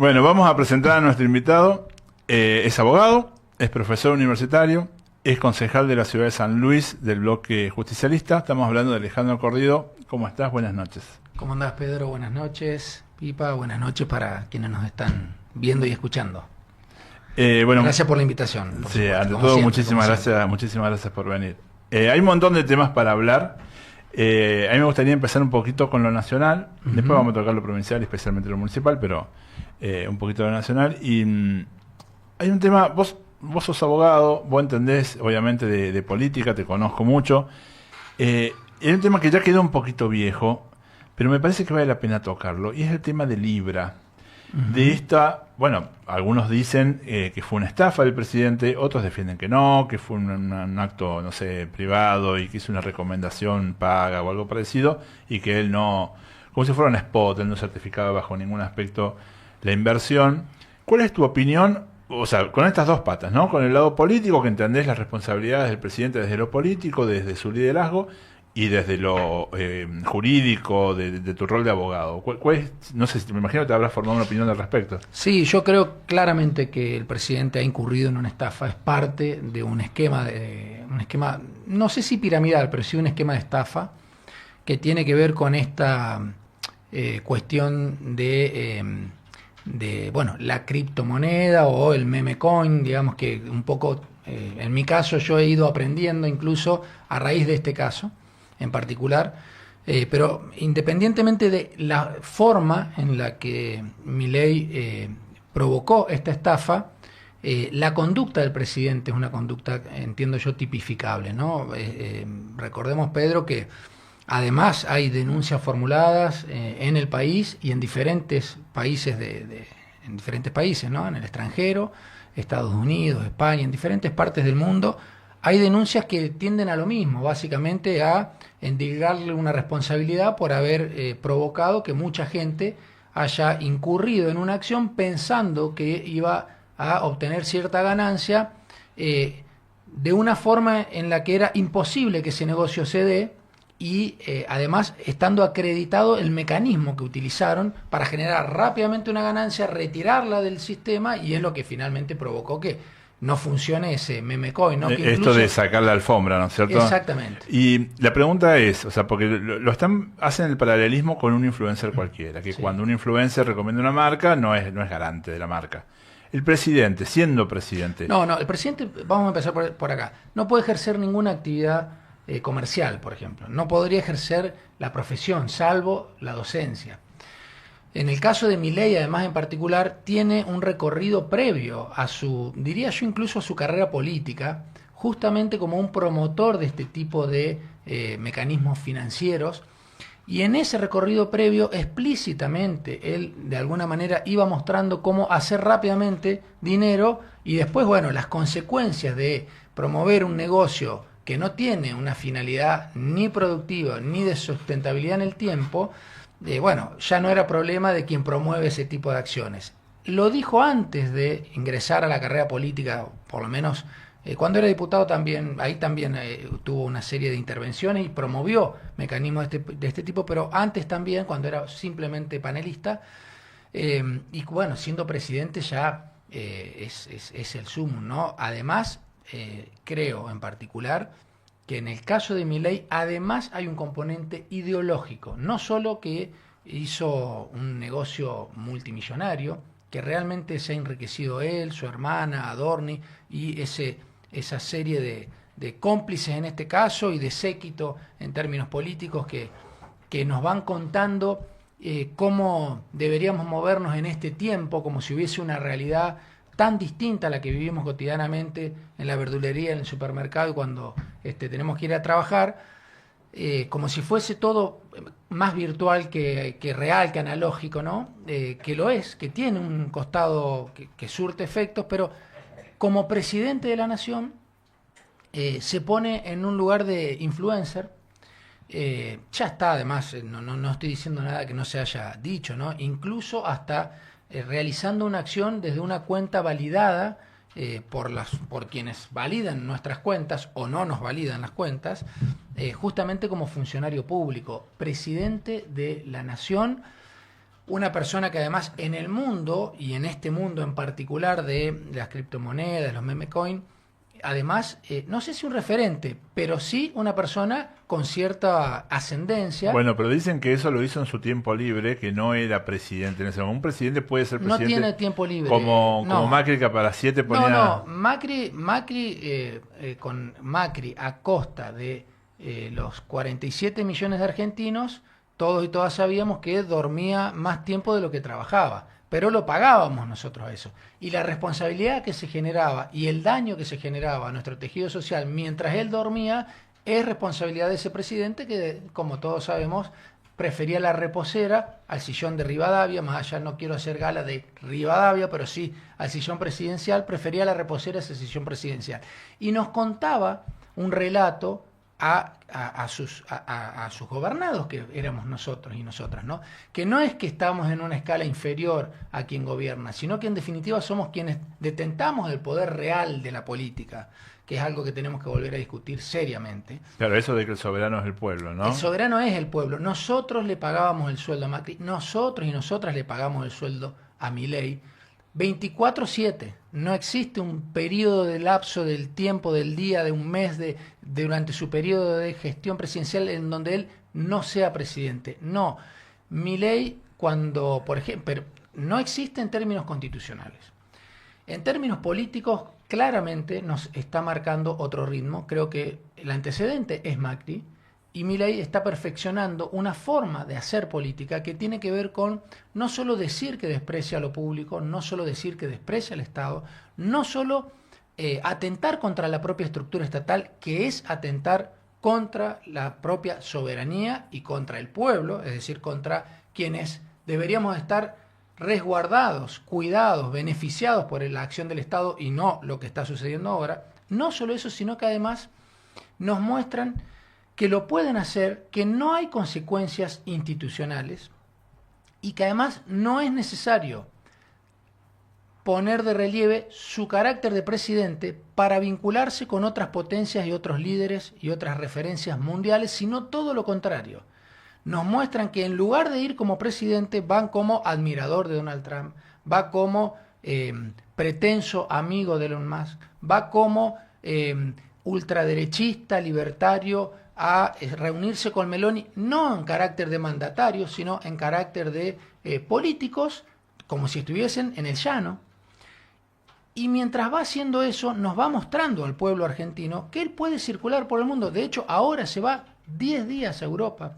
Bueno, vamos a presentar a nuestro invitado. Es abogado, es profesor universitario, es concejal de la ciudad de San Luis del bloque justicialista. Estamos hablando de Alejandro Corrido. ¿Cómo estás? Buenas noches. ¿Cómo andás, Pedro? Buenas noches. Pipa, buenas noches para quienes nos están viendo y escuchando. Bueno, gracias por la invitación. Por sí, supuesto, ante como todo, siempre, muchísimas gracias por venir. Hay un montón de temas para hablar. A mí me gustaría empezar un poquito con lo nacional. Después vamos a tocar lo provincial, especialmente lo municipal, pero un poquito de lo nacional. Y hay un tema, vos sos abogado, vos entendés obviamente de política, te conozco mucho. Hay un tema que ya quedó un poquito viejo, pero me parece que vale la pena tocarlo, y es el tema de Libra. De esta, bueno, algunos dicen que fue una estafa del presidente, otros defienden que no, que fue un acto, no sé, privado y que hizo una recomendación paga o algo parecido, y que él no, como si fuera un spot, él no certificaba bajo ningún aspecto la inversión. ¿Cuál es tu opinión? O sea, con estas dos patas, ¿no? Con el lado político, que entendés las responsabilidades del presidente desde lo político, desde su liderazgo, y desde lo jurídico, de tu rol de abogado. ¿Cuál es? No sé, me imagino que te habrás formado una opinión al respecto. Sí, yo creo claramente que el presidente ha incurrido en una estafa. Es parte de un esquema, no sé si piramidal, pero sí un esquema de estafa que tiene que ver con esta cuestión de bueno, la criptomoneda o el meme coin, digamos que un poco, en mi caso yo he ido aprendiendo incluso a raíz de este caso en particular, pero independientemente de la forma en la que Milei provocó esta estafa, la conducta del presidente es una conducta, entiendo yo, tipificable, ¿no? Recordemos, Pedro, que además hay denuncias formuladas en el país y en diferentes países en diferentes países, ¿no? En el extranjero, Estados Unidos, España, en diferentes partes del mundo. Hay denuncias que tienden a lo mismo, básicamente a endilgarle una responsabilidad por haber provocado que mucha gente haya incurrido en una acción pensando que iba a obtener cierta ganancia de una forma en la que era imposible que ese negocio se dé, y además estando acreditado el mecanismo que utilizaron para generar rápidamente una ganancia, retirarla del sistema, y es lo que finalmente provocó que no funcione ese meme coin, ¿no? Que Esto incluso de sacar la alfombra, ¿no es cierto? Exactamente. Y la pregunta es, o sea, porque hacen el paralelismo con un influencer cualquiera, que cuando un influencer recomienda una marca no es garante de la marca. El presidente, siendo presidente... No, el presidente, vamos a empezar por acá, no puede ejercer ninguna actividad comercial, por ejemplo. No podría ejercer la profesión, salvo la docencia. En el caso de Milei, además, en particular, tiene un recorrido previo a su, diría yo, incluso a su carrera política, justamente como un promotor de este tipo de mecanismos financieros. Y en ese recorrido previo, explícitamente, él de alguna manera iba mostrando cómo hacer rápidamente dinero, y después, bueno, las consecuencias de promover un negocio que no tiene una finalidad ni productiva ni de sustentabilidad en el tiempo, bueno, ya no era problema de quien promueve ese tipo de acciones. Lo dijo antes de ingresar a la carrera política, por lo menos cuando era diputado también, ahí también tuvo una serie de intervenciones y promovió mecanismos de este tipo, pero antes también, cuando era simplemente panelista, y bueno, siendo presidente ya es el sumum, ¿no? Además, creo en particular que en el caso de Milei además hay un componente ideológico, no solo que hizo un negocio multimillonario, que realmente se ha enriquecido él, su hermana, Adorni, y esa serie de cómplices en este caso y de séquito en términos políticos que nos van contando cómo deberíamos movernos en este tiempo, como si hubiese una realidad tan distinta a la que vivimos cotidianamente en la verdulería, en el supermercado y cuando tenemos que ir a trabajar, como si fuese todo más virtual que real, que analógico, ¿no? Que lo es, que tiene un costado que surte efectos, pero como presidente de la nación se pone en un lugar de influencer. Ya está, además, no estoy diciendo nada que no se haya dicho, ¿no? Incluso hasta realizando una acción desde una cuenta validada por quienes validan nuestras cuentas o no nos validan las cuentas, justamente como funcionario público, presidente de la nación, una persona que además en el mundo, y en este mundo en particular de las criptomonedas, los meme coin, además, no sé si un referente, pero sí una persona con cierta ascendencia. Bueno, pero dicen que eso lo hizo en su tiempo libre, que no era presidente en ese momento. Un presidente puede ser presidente. No tiene tiempo libre. Como No. Macri, que para 7 ponía... No, Macri con Macri a costa de los 47 millones de argentinos, todos y todas sabíamos que dormía más tiempo de lo que trabajaba, pero lo pagábamos nosotros a eso. Y la responsabilidad que se generaba y el daño que se generaba a nuestro tejido social mientras él dormía es responsabilidad de ese presidente que, como todos sabemos, prefería la reposera al sillón de Rivadavia, más allá no quiero hacer gala de Rivadavia, pero sí al sillón presidencial, prefería la reposera a ese sillón presidencial. Y nos contaba un relato a sus gobernados, que éramos nosotros y nosotras, ¿no? Que no es que estamos en una escala inferior a quien gobierna, sino que en definitiva somos quienes detentamos el poder real de la política, que es algo que tenemos que volver a discutir seriamente. Claro, eso de que el soberano es el pueblo, ¿no? El soberano es el pueblo. Nosotros le pagábamos el sueldo a Macri, nosotros y nosotras le pagamos el sueldo a Milei 24/7. No existe un periodo de lapso del tiempo, del día, de un mes, durante su periodo de gestión presidencial en donde él no sea presidente. No. Milei, cuando, por ejemplo, no existe en términos constitucionales. En términos políticos, claramente nos está marcando otro ritmo. Creo que el antecedente es Macri. Y Milei está perfeccionando una forma de hacer política que tiene que ver con no solo decir que desprecia lo público, no solo decir que desprecia al Estado, no solo atentar contra la propia estructura estatal, que es atentar contra la propia soberanía y contra el pueblo, es decir, contra quienes deberíamos estar resguardados, cuidados, beneficiados por la acción del Estado y no lo que está sucediendo ahora. No solo eso, sino que además nos muestran que lo pueden hacer, que no hay consecuencias institucionales y que además no es necesario poner de relieve su carácter de presidente para vincularse con otras potencias y otros líderes y otras referencias mundiales, sino todo lo contrario. Nos muestran que en lugar de ir como presidente, van como admirador de Donald Trump, va como pretenso amigo de Elon Musk, va como ultraderechista, libertario, a reunirse con Meloni, no en carácter de mandatarios, sino en carácter de políticos, como si estuviesen en el llano. Y mientras va haciendo eso, nos va mostrando al pueblo argentino que él puede circular por el mundo. De hecho, ahora se va 10 días a Europa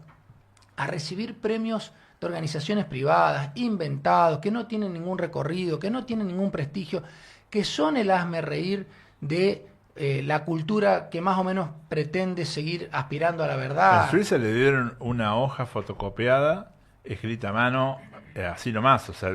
a recibir premios de organizaciones privadas, inventados, que no tienen ningún recorrido, que no tienen ningún prestigio, que son el hazmerreír de la cultura que más o menos pretende seguir aspirando a la verdad. En Suiza le dieron una hoja fotocopiada, escrita a mano, así nomás, o sea,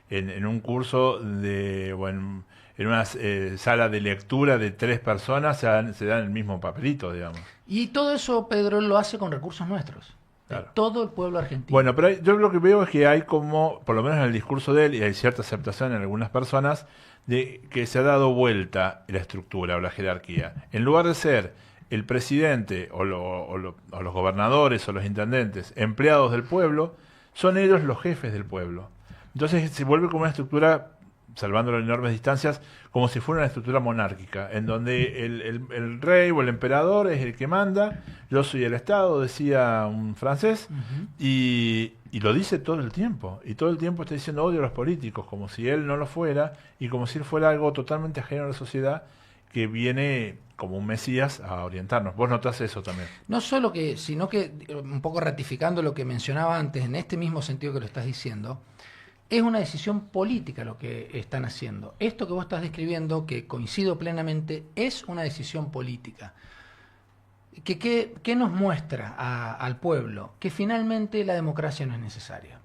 en un curso o en una sala de lectura de 3 personas se dan el mismo papelito, digamos. Y todo eso, Pedro, lo hace con recursos nuestros. Claro. De todo el pueblo argentino. Bueno, pero yo lo que veo es que hay como, por lo menos en el discurso de él, y hay cierta aceptación en algunas personas, de que se ha dado vuelta la estructura o la jerarquía. En lugar de ser el presidente o los gobernadores o los intendentes empleados del pueblo, son ellos los jefes del pueblo. Entonces se vuelve como una estructura, salvando las enormes distancias, como si fuera una estructura monárquica, en donde el rey o el emperador es el que manda, yo soy el Estado, decía un francés, y lo dice todo el tiempo, y todo el tiempo está diciendo odio a los políticos, como si él no lo fuera, y como si él fuera algo totalmente ajeno a la sociedad, que viene como un mesías a orientarnos. Vos notás eso también. No solo que, sino que, un poco ratificando lo que mencionaba antes, en este mismo sentido que lo estás diciendo, es una decisión política lo que están haciendo. Esto que vos estás describiendo, que coincido plenamente, es una decisión política. ¿Qué nos muestra al pueblo? Que finalmente la democracia no es necesaria.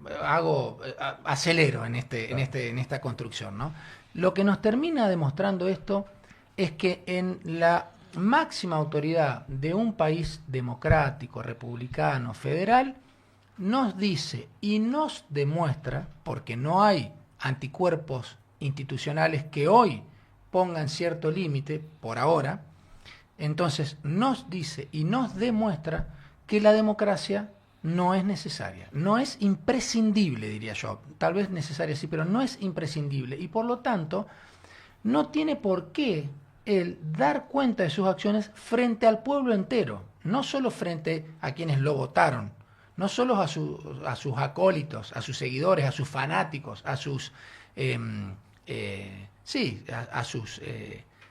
Acelero en esta construcción, ¿no? Lo que nos termina demostrando esto es que en la máxima autoridad de un país democrático, republicano, federal, nos dice y nos demuestra, porque no hay anticuerpos institucionales que hoy pongan cierto límite, por ahora, entonces nos dice y nos demuestra que la democracia no es necesaria, no es imprescindible, diría yo. Tal vez necesaria sí, pero no es imprescindible. Y por lo tanto, no tiene por qué él dar cuenta de sus acciones frente al pueblo entero, no solo frente a quienes lo votaron, no solo a sus acólitos, a sus seguidores, a sus fanáticos, a sus...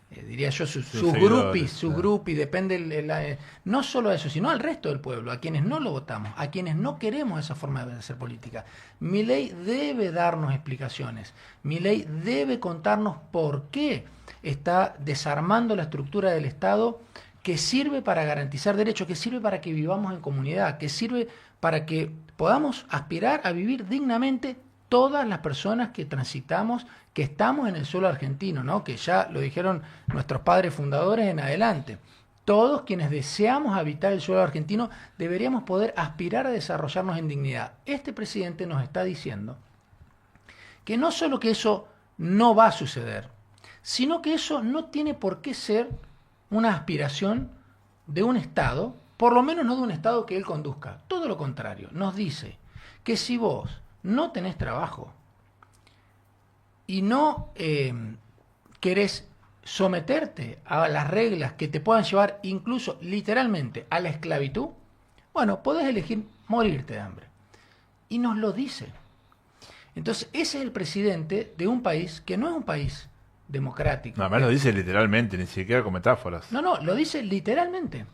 diría yo, sus groupies, sus groupies, depende, no solo a eso, sino al resto del pueblo, a quienes no lo votamos, a quienes no queremos esa forma de hacer política. Milei debe darnos explicaciones, Milei debe contarnos por qué está desarmando la estructura del Estado que sirve para garantizar derechos, que sirve para que vivamos en comunidad, que sirve para que podamos aspirar a vivir dignamente todas las personas que transitamos, que estamos en el suelo argentino, ¿no? Que ya lo dijeron nuestros padres fundadores en adelante. Todos quienes deseamos habitar el suelo argentino deberíamos poder aspirar a desarrollarnos en dignidad. Este presidente nos está diciendo que no solo que eso no va a suceder, sino que eso no tiene por qué ser una aspiración de un Estado, por lo menos no de un Estado que él conduzca. Todo lo contrario, nos dice que si vos no tenés trabajo y no querés someterte a las reglas que te puedan llevar incluso literalmente a la esclavitud, bueno, podés elegir morirte de hambre. Y nos lo dice. Entonces, ese es el presidente de un país que no es un país democrático. No, además lo dice literalmente, ni siquiera con metáforas. No, lo dice literalmente.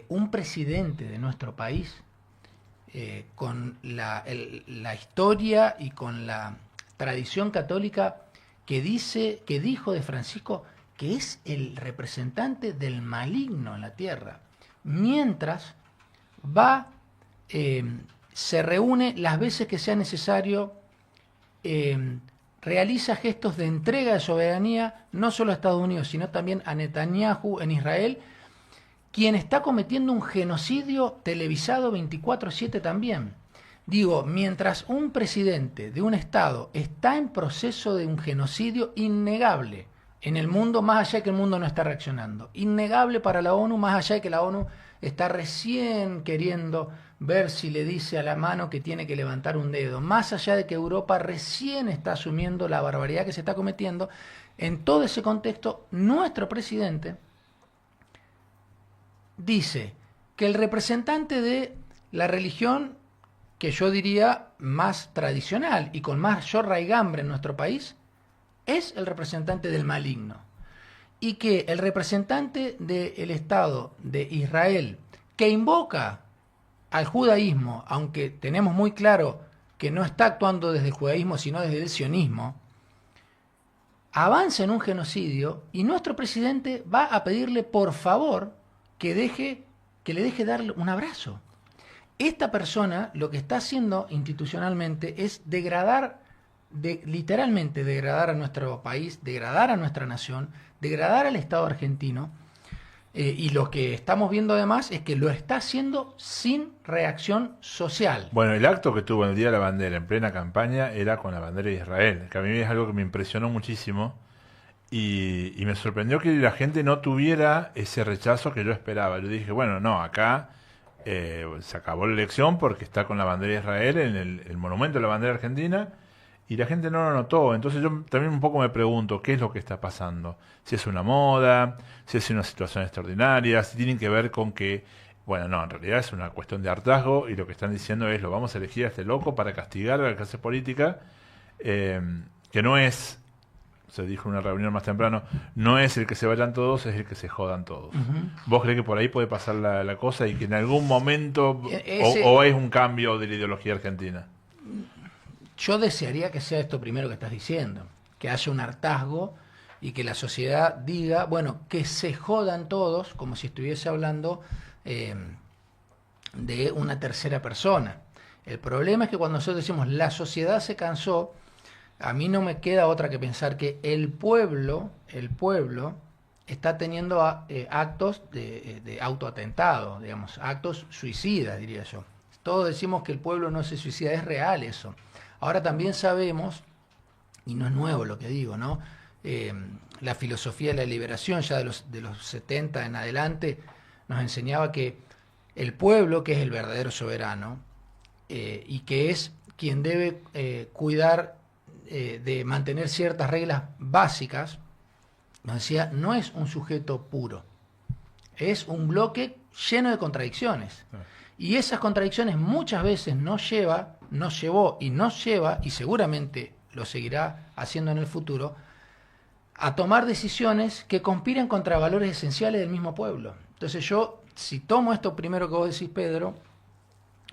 Un presidente de nuestro país, con la historia y con la tradición católica que dijo de Francisco que es el representante del maligno en la tierra, mientras se reúne las veces que sea necesario, realiza gestos de entrega de soberanía no solo a Estados Unidos, sino también a Netanyahu en Israel, quien está cometiendo un genocidio televisado 24/7 también. Digo, mientras un presidente de un Estado está en proceso de un genocidio innegable en el mundo, más allá de que el mundo no está reaccionando, innegable para la ONU, más allá de que la ONU está recién queriendo ver si le dice a la mano que tiene que levantar un dedo, más allá de que Europa recién está asumiendo la barbaridad que se está cometiendo, en todo ese contexto, nuestro presidente dice que el representante de la religión que yo diría más tradicional y con mayor raigambre en nuestro país es el representante del maligno, y que el representante del Estado de Israel, que invoca al judaísmo, aunque tenemos muy claro que no está actuando desde el judaísmo sino desde el sionismo, avanza en un genocidio, y nuestro presidente va a pedirle por favor que le deje darle un abrazo. Esta persona lo que está haciendo institucionalmente es literalmente degradar a nuestro país, degradar a nuestra nación, degradar al Estado argentino, y lo que estamos viendo además es que lo está haciendo sin reacción social. Bueno, el acto que tuvo en el Día de la Bandera en plena campaña era con la bandera de Israel, que a mí es algo que me impresionó muchísimo, y me sorprendió que la gente no tuviera ese rechazo que yo esperaba. Yo dije, bueno, no, acá se acabó la elección porque está con la bandera de Israel en el monumento de la bandera argentina, y la gente no lo notó. Entonces yo también un poco me pregunto qué es lo que está pasando, si es una moda, si es una situación extraordinaria, si tienen que ver con que, bueno, no, en realidad es una cuestión de hartazgo, y lo que están diciendo es, lo vamos a elegir a este loco para castigar a la clase política, que no es, se dijo en una reunión más temprano, no es el que se vayan todos, es el que se jodan todos. Uh-huh. ¿Vos crees que por ahí puede pasar la cosa y que en algún momento o es un cambio de la ideología argentina? Yo desearía que sea esto primero que estás diciendo, que haya un hartazgo y que la sociedad diga, bueno, que se jodan todos, como si estuviese hablando de una tercera persona. El problema es que cuando nosotros decimos la sociedad se cansó, a mí no me queda otra que pensar que el pueblo está teniendo actos de autoatentado, digamos, actos suicidas, diría yo. Todos decimos que el pueblo no se suicida, es real eso. Ahora también sabemos, y no es nuevo lo que digo, ¿no? La filosofía de la liberación ya de los 70 en adelante nos enseñaba que el pueblo, que es el verdadero soberano, y que es quien debe cuidar de mantener ciertas reglas básicas, nos decía, no es un sujeto puro, es un bloque lleno de contradicciones. Y esas contradicciones muchas veces nos llevó y seguramente lo seguirá haciendo en el futuro, a tomar decisiones que conspiran contra valores esenciales del mismo pueblo. Entonces yo, si tomo esto primero que vos decís, Pedro,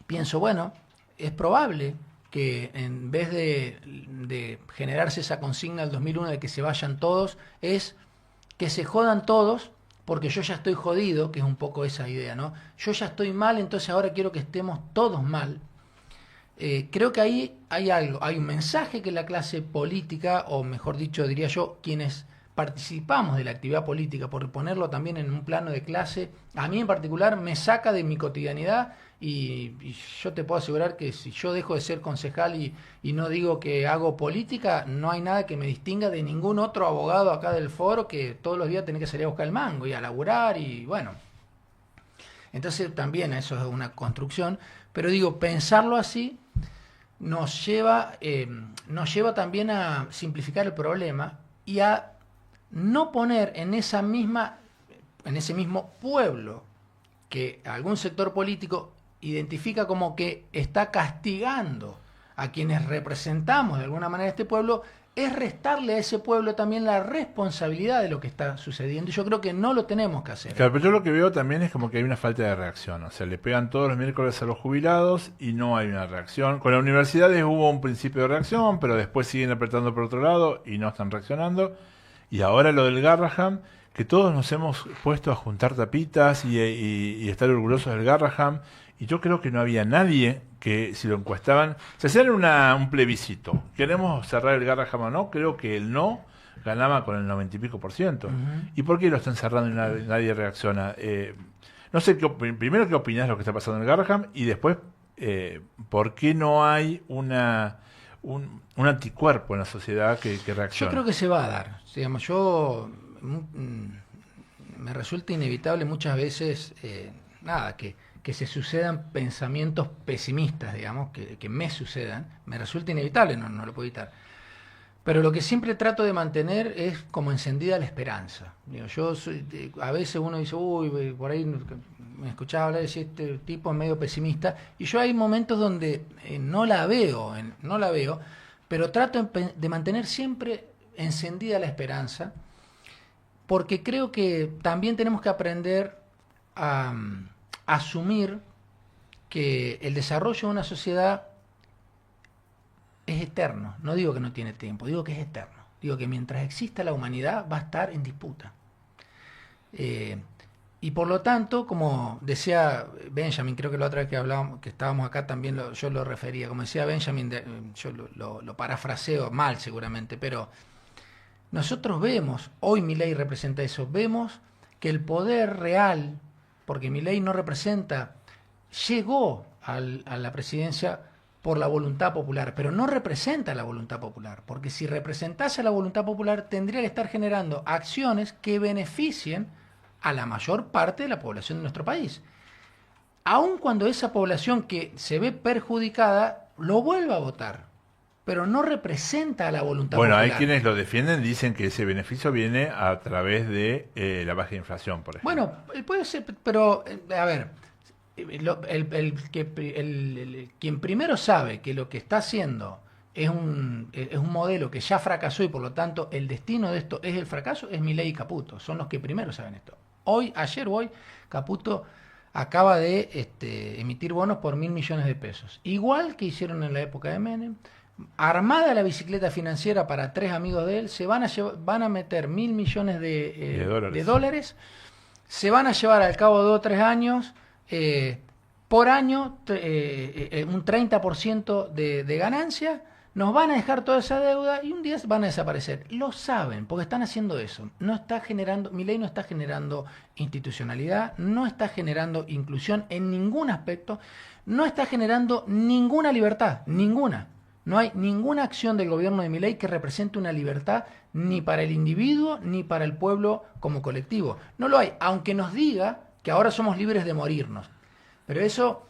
pienso, bueno, es probable que en vez de generarse esa consigna del 2001 de que se vayan todos, es que se jodan todos porque yo ya estoy jodido, que es un poco esa idea, ¿no? Yo ya estoy mal, entonces ahora quiero que estemos todos mal. Creo que ahí hay algo, hay un mensaje que la clase política, o mejor dicho, diría yo, quienes participamos de la actividad política, por ponerlo también en un plano de clase, a mí en particular me saca de mi cotidianidad y yo te puedo asegurar que si yo dejo de ser concejal y no digo que hago política, no hay nada que me distinga de ningún otro abogado acá del foro que todos los días tiene que salir a buscar el mango y a laburar y bueno. Entonces también eso es una construcción, pero digo, pensarlo así nos lleva también a simplificar el problema y a no poner en ese mismo pueblo que algún sector político identifica como que está castigando a quienes representamos de alguna manera este pueblo, es restarle a ese pueblo también la responsabilidad de lo que está sucediendo. Y yo creo que no lo tenemos que hacer. Claro, pero yo lo que veo también es como que hay una falta de reacción. O sea, le pegan todos los miércoles a los jubilados y no hay una reacción. Con las universidades hubo un principio de reacción, pero después siguen apretando por otro lado y no están reaccionando. Y ahora lo del Garrahan, que todos nos hemos puesto a juntar tapitas y estar orgullosos del Garrahan. Y yo creo que no había nadie que, si lo encuestaban, se hacían un plebiscito. ¿Queremos cerrar el Garrahan o no? Creo que el no ganaba con el 90 y pico %. ¿Y por qué lo están cerrando y nadie reacciona? No sé, primero, ¿qué opinás de lo que está pasando en el Garrahan? Y después, ¿por qué no hay un anticuerpo en la sociedad que reaccione? Yo creo que se va a dar. Digamos, me resulta inevitable muchas veces, que se sucedan pensamientos pesimistas, digamos, que me sucedan. Me resulta inevitable, no lo puedo evitar. Pero lo que siempre trato de mantener es como encendida la esperanza. Digo, a veces uno dice, uy, por ahí me escuchaba hablar de si este tipo es medio pesimista, y yo hay momentos donde no la veo, pero trato de mantener siempre encendida la esperanza, porque creo que también tenemos que aprender a asumir que el desarrollo de una sociedad es eterno. No digo que no tiene tiempo, digo que es eterno. Digo que mientras exista la humanidad va a estar en disputa. Y por lo tanto, como decía Benjamin, creo que la otra vez que hablábamos, que estábamos acá también yo lo refería, como decía Benjamin, yo lo parafraseo mal seguramente, pero nosotros vemos, hoy Milei representa eso, vemos que el poder real, porque Milei no representa, llegó a la presidencia por la voluntad popular, pero no representa la voluntad popular, porque si representase la voluntad popular tendría que estar generando acciones que beneficien a la mayor parte de la población de nuestro país. Aun cuando esa población que se ve perjudicada lo vuelva a votar, pero no representa a la voluntad popular. Bueno, hay quienes lo defienden, dicen que ese beneficio viene a través de la baja inflación, por ejemplo. Bueno, puede ser, pero a ver, quien primero sabe que lo que está haciendo es un modelo que ya fracasó y por lo tanto el destino de esto es el fracaso, es Milei y Caputo. Son los que primero saben esto. Ayer o hoy, Caputo acaba de emitir bonos por 1.000 millones de pesos. Igual que hicieron en la época de Menem. Armada la bicicleta financiera para 3 amigos de él, se van a meter 1.000 millones de dólares, se van a llevar al cabo de 2 o 3 años, por año, un 30% de ganancia, nos van a dejar toda esa deuda y un día van a desaparecer. Lo saben, porque están haciendo eso. Milei no está generando institucionalidad, no está generando inclusión en ningún aspecto, no está generando ninguna libertad, ninguna. No hay ninguna acción del gobierno de Milei que represente una libertad ni para el individuo ni para el pueblo como colectivo. No lo hay, aunque nos diga que ahora somos libres de morirnos. Pero eso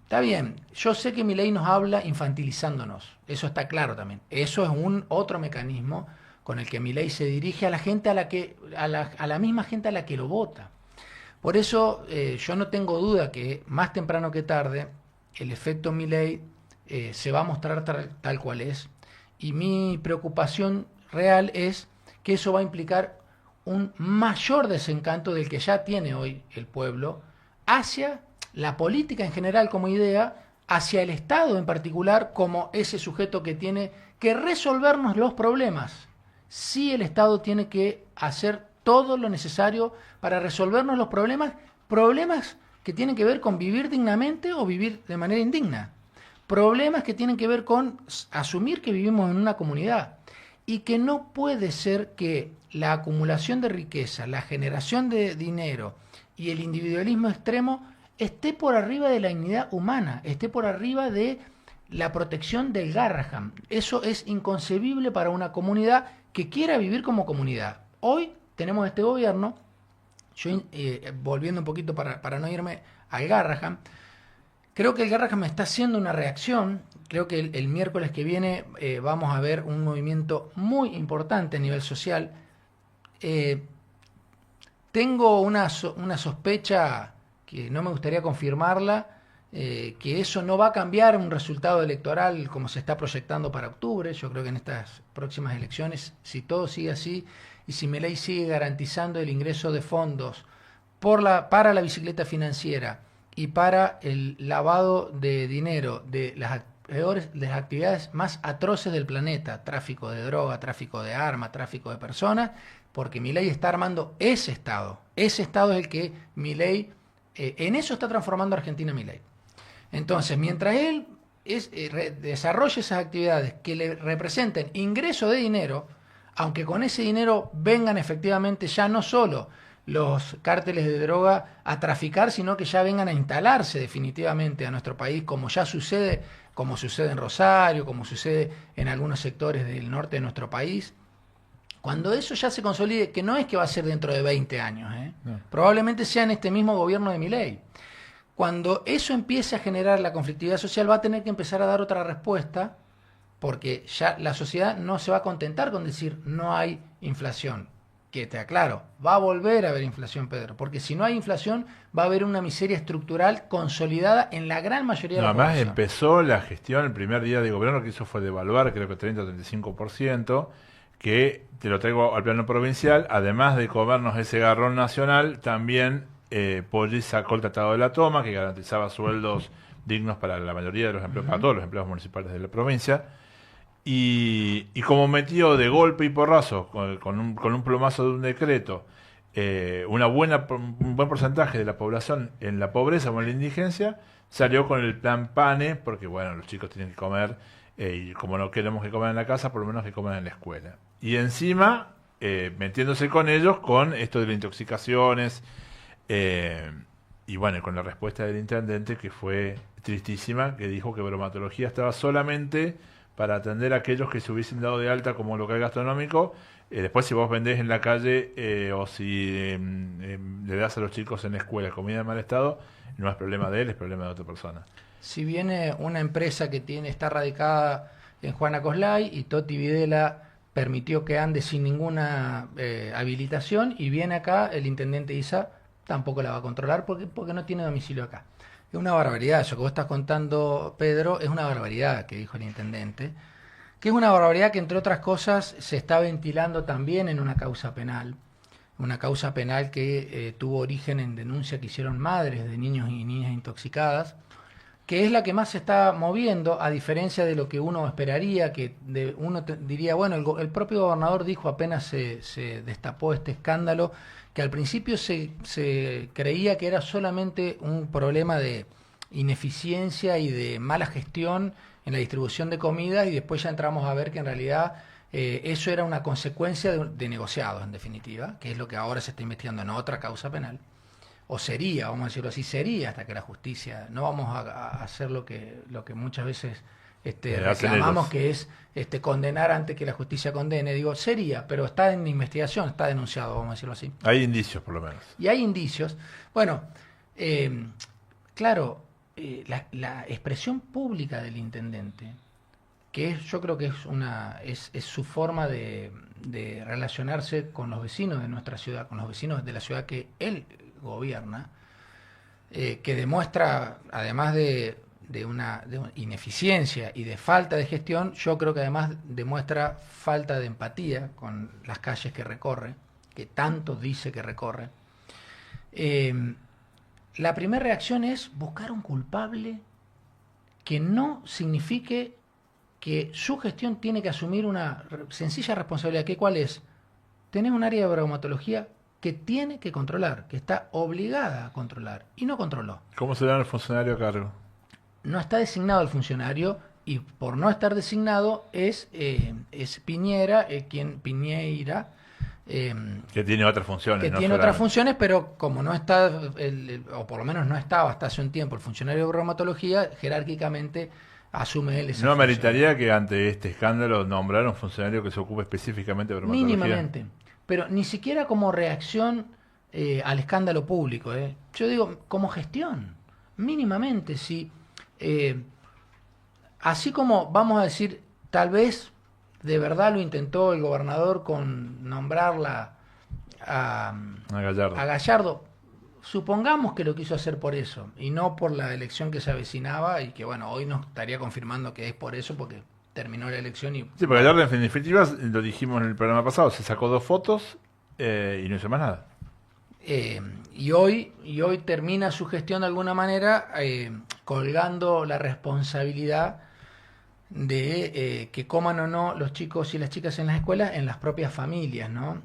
está bien. Yo sé que Milei nos habla infantilizándonos. Eso está claro también. Eso es un otro mecanismo con el que Milei se dirige a la gente a la misma gente a la que lo vota. Por eso yo no tengo duda que más temprano que tarde el efecto Milei se va a mostrar tal cual es. Y mi preocupación real es que eso va a implicar un mayor desencanto del que ya tiene hoy el pueblo hacia la política en general como idea, hacia el Estado en particular como ese sujeto que tiene que resolvernos los problemas. Sí, el Estado tiene que hacer todo lo necesario para resolvernos los problemas que tienen que ver con vivir dignamente o vivir de manera indigna. Problemas que tienen que ver con asumir que vivimos en una comunidad y que no puede ser que la acumulación de riqueza, la generación de dinero y el individualismo extremo esté por arriba de la dignidad humana, esté por arriba de la protección del Garrahan. Eso es inconcebible para una comunidad que quiera vivir como comunidad. Hoy tenemos este gobierno, yo volviendo un poquito para no irme al Garrahan, creo que el Garrahan está haciendo una reacción. Creo que el miércoles que viene vamos a ver un movimiento muy importante a nivel social. Tengo una sospecha que no me gustaría confirmarla, que eso no va a cambiar un resultado electoral como se está proyectando para octubre. Yo creo que en estas próximas elecciones, si todo sigue así y si Milei sigue garantizando el ingreso de fondos para la bicicleta financiera y para el lavado de dinero de las actividades más atroces del planeta, tráfico de droga, tráfico de armas, tráfico de personas, porque Milei está armando ese Estado. Ese Estado es el que Milei, en eso está transformando a Argentina Milei. Entonces, mientras él desarrolle esas actividades que le representen ingreso de dinero, aunque con ese dinero vengan efectivamente ya no solo los cárteles de droga a traficar, sino que ya vengan a instalarse definitivamente a nuestro país, como ya sucede, como sucede en Rosario, como sucede en algunos sectores del norte de nuestro país. Cuando eso ya se consolide, que no es que va a ser dentro de 20 años, no. Probablemente sea en este mismo gobierno de Milei. Cuando eso empiece a generar la conflictividad social, va a tener que empezar a dar otra respuesta, porque ya la sociedad no se va a contentar con decir no hay inflación. Que te aclaro, va a volver a haber inflación, Pedro, porque si no hay inflación va a haber una miseria estructural consolidada en la gran mayoría de la población. Además empezó la gestión, el primer día de gobierno que hizo fue devaluar, creo que 30 o 35%, que te lo traigo al plano provincial, además de comernos ese garrón nacional, también Poggi sacó el Tratado de la Toma, que garantizaba sueldos dignos para la mayoría de los empleados, para todos los empleados municipales de la provincia. Y como metió de golpe y porrazo, con un plumazo de un decreto, un buen porcentaje de la población en la pobreza o en la indigencia, salió con el plan PANE, porque bueno, los chicos tienen que comer, y como no queremos que coman en la casa, por lo menos que coman en la escuela. Y encima, metiéndose con ellos con esto de las intoxicaciones, y bueno, con la respuesta del intendente, que fue tristísima, que dijo que bromatología estaba solamente para atender a aquellos que se hubiesen dado de alta como local gastronómico. Después, si vos vendés en la calle o si le das a los chicos en la escuela comida en mal estado, no es problema de él, es problema de otra persona. Si viene una empresa que está radicada en Juana Coslay y Toti Videla permitió que ande sin ninguna habilitación, y viene acá el intendente Isa, tampoco la va a controlar porque no tiene domicilio acá. Es una barbaridad eso que vos estás contando, Pedro, es una barbaridad que dijo el intendente, que es una barbaridad que entre otras cosas se está ventilando también en una causa penal que tuvo origen en denuncia que hicieron madres de niños y niñas intoxicadas, que es la que más se está moviendo, a diferencia de lo que uno esperaría, que uno diría, bueno, el propio gobernador dijo apenas se destapó este escándalo, que al principio se creía que era solamente un problema de ineficiencia y de mala gestión en la distribución de comida, y después ya entramos a ver que en realidad eso era una consecuencia de negociados, en definitiva, que es lo que ahora se está investigando en otra causa penal. O sería, vamos a decirlo así, sería hasta que la justicia, no vamos a hacer lo que muchas veces reclamamos, que es condenar antes que la justicia condene. Digo, sería, pero está en investigación, está denunciado, vamos a decirlo así. Hay indicios, por lo menos. Y hay indicios. Bueno, claro, la expresión pública del intendente, yo creo que es su forma de relacionarse con los vecinos de nuestra ciudad, con los vecinos de la ciudad que él gobierna, que demuestra, además de una ineficiencia y de falta de gestión, yo creo que además demuestra falta de empatía con las calles que recorre, que tanto dice que recorre. La primera reacción es buscar un culpable que no signifique que su gestión tiene que asumir una sencilla responsabilidad. ¿Cuál es? Tenés un área de bromatología que tiene que controlar, que está obligada a controlar, y no controló. ¿Cómo será el funcionario a cargo? No está designado el funcionario, y por no estar designado es Piñeira, que tiene otras funciones. Que no tiene solamente. otras funciones, pero como no está, o por lo menos no estaba hasta hace un tiempo el funcionario de bromatología, jerárquicamente asume él esa ¿No función. meritaría que ante este escándalo nombrar un funcionario que se ocupe específicamente de bromatología? Mínimamente, pero ni siquiera como reacción al escándalo público. Yo digo, como gestión, mínimamente, si así como vamos a decir, tal vez de verdad lo intentó el gobernador con nombrarla a Gallardo. Supongamos que lo quiso hacer por eso y no por la elección que se avecinaba, y que bueno, hoy nos estaría confirmando que es por eso, porque terminó la elección y... Sí, porque Gallardo en definitiva, lo dijimos en el programa pasado, se sacó 2 fotos y no hizo más nada. Y hoy termina su gestión de alguna manera colgando la responsabilidad de que coman o no los chicos y las chicas en las escuelas en las propias familias, ¿no?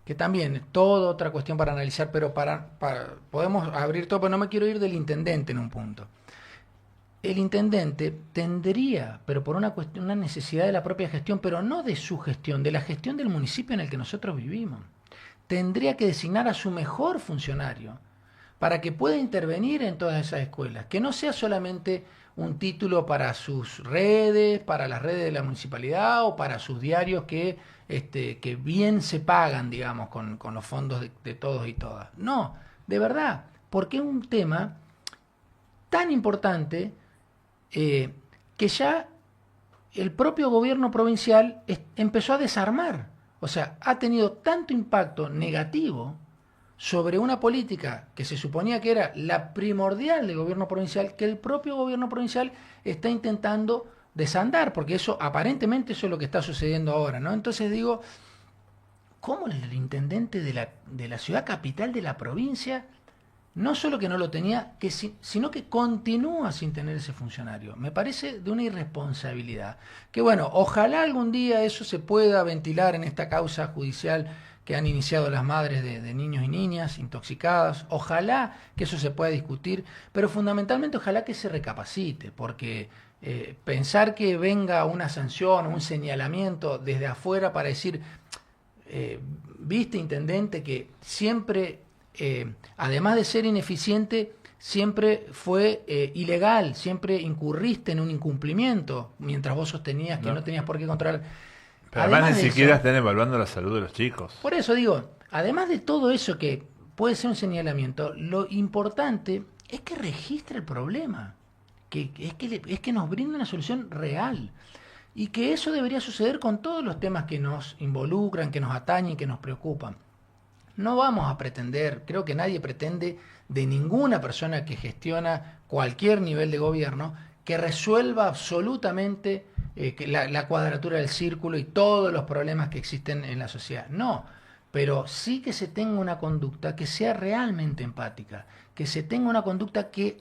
Que también es toda otra cuestión para analizar, pero podemos abrir todo, pero no me quiero ir del intendente en un punto. El intendente tendría, pero por una necesidad de la propia gestión, pero no de su gestión, de la gestión del municipio en el que nosotros vivimos, tendría que designar a su mejor funcionario para que pueda intervenir en todas esas escuelas, que no sea solamente un título para sus redes, para las redes de la municipalidad o para sus diarios que bien se pagan, digamos, con los fondos de todos y todas. No, de verdad, porque es un tema tan importante que ya el propio gobierno provincial empezó a desarmar. O sea, ha tenido tanto impacto negativo sobre una política que se suponía que era la primordial del gobierno provincial, que el propio gobierno provincial está intentando desandar, porque aparentemente eso es lo que está sucediendo ahora, ¿no? Entonces digo, ¿cómo el intendente de la ciudad capital de la provincia no solo que no lo tenía, sino que continúa sin tener ese funcionario? Me parece de una irresponsabilidad. Que bueno, ojalá algún día eso se pueda ventilar en esta causa judicial que han iniciado las madres de niños y niñas intoxicadas. Ojalá que eso se pueda discutir, pero fundamentalmente ojalá que se recapacite, porque pensar que venga una sanción o un señalamiento desde afuera para decir, viste, intendente, que siempre, además de ser ineficiente, siempre fue ilegal, siempre incurriste en un incumplimiento, mientras vos sostenías que no tenías por qué controlar. Pero además ni siquiera están evaluando la salud de los chicos. Por eso digo, además de todo eso que puede ser un señalamiento, lo importante es que registre el problema, es que nos brinde una solución real. Y que eso debería suceder con todos los temas que nos involucran, que nos atañen, que nos preocupan. No vamos a pretender, creo que nadie pretende de ninguna persona que gestiona cualquier nivel de gobierno, que resuelva absolutamente la cuadratura del círculo y todos los problemas que existen en la sociedad. No, pero sí que se tenga una conducta que sea realmente empática, que se tenga una conducta que